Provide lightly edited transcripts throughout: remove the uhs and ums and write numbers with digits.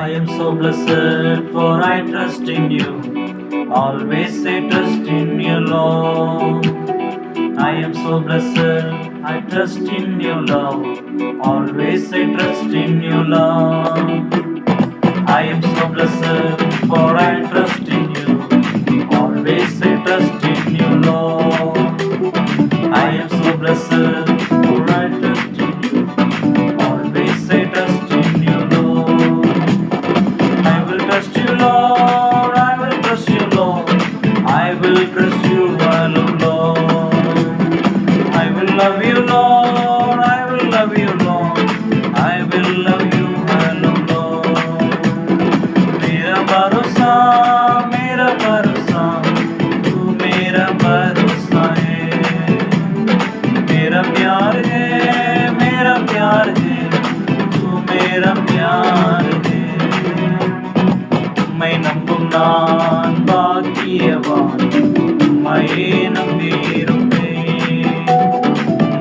I am so blessed, for I trust in you. Always I trust in you, Lord. I am so blessed, I trust in you, love. Always I trust in you, love. I am so blessed, for I trust in you. Always I trust in you, Lord. I am so blessed, for I trust in you. Always I trust in you, Lord. I will trust you, Lord. I will trust you, Lord. I will trust you alone, Lord. I will love you, Lord. I will love you, Lord. I will love you alone, Lord. मेरा भरोसा तू मेरा भरोसा है. मेरा प्यार है तू मेरा प्यार है. உம்மை நம்பும் நான் பாக்கியவான். உம்மையே நம்பியிருப்பேன்.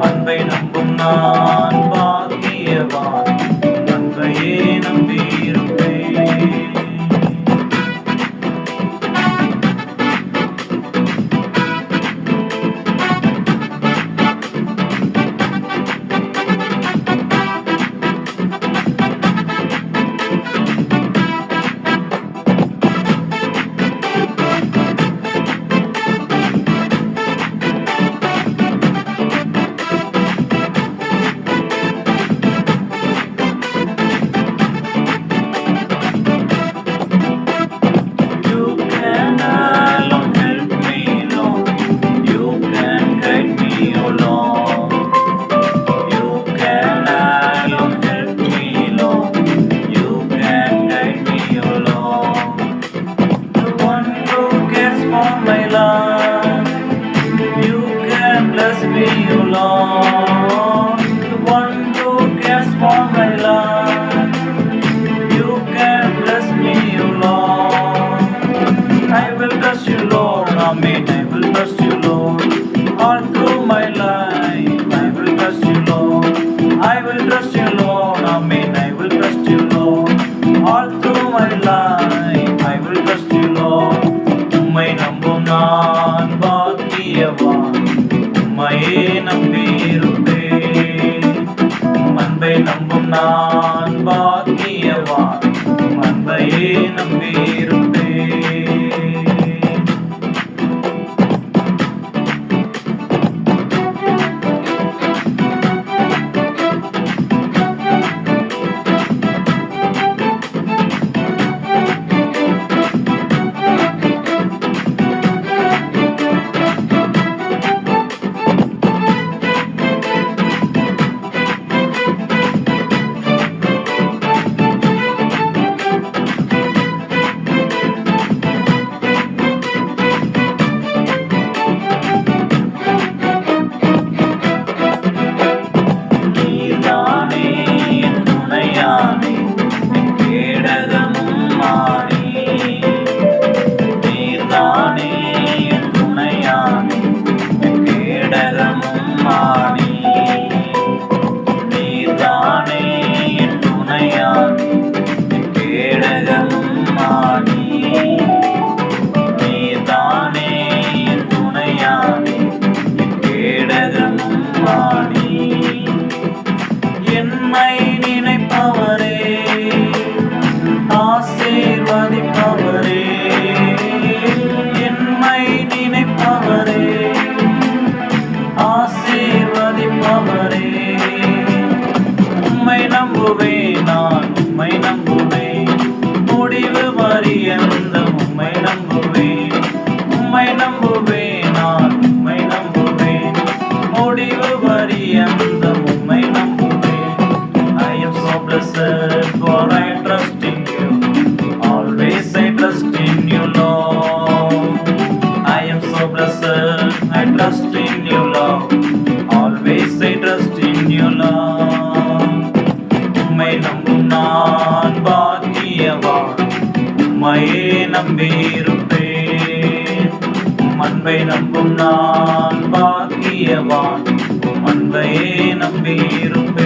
அன்பை நம்பும் நான் பாக்கியவான். அன்பையே நம்பியிருப்பேன். Bless me, O Lord, the one who cares for my life. You can bless me, O Lord. I will trust you, Lord. Amen. I will trust you, Lord. All through my life, I will trust you, Lord. I will trust you, Lord. Amen. I will trust you, Lord. All through my life, I will trust you, Lord. உம்மை நம்பும் நான் பாக்கியவான். உம்மையே நம்பியிருப்பேன். அன்பை நம்பும் நான் பாக்கியவான். அன்பையே நம்பியிருப்பேன். என்னை நினைப்பவரே, ஆசீர்வதிப்பவரே, என்னை நினைப்பவரே, ஆசீர்வதிப்பவரே. உம்மை நம்புவேன், நான் உம்மை நம்புவேன். முடிவு பரியந்தம் உம்மை நம்புவேன். உம்மை நம்புவேன், நான் உம்மை நம்புவேன். முடிவு பரியந்தம் உம்மை நம்புவேன். I am so blessed, for I trust in you. Always I trust in you, Lord. I am so blessed, I trust in you, Lord. Always I trust in you, Lord. உம்மை நம்பும் நான் பாக்கியவான். உம்மையே நம்பியிருப்பேன். அன்பை நம்பும் நான் பாக்கியவான். அன்பையே நம்பியிருப்பேன்.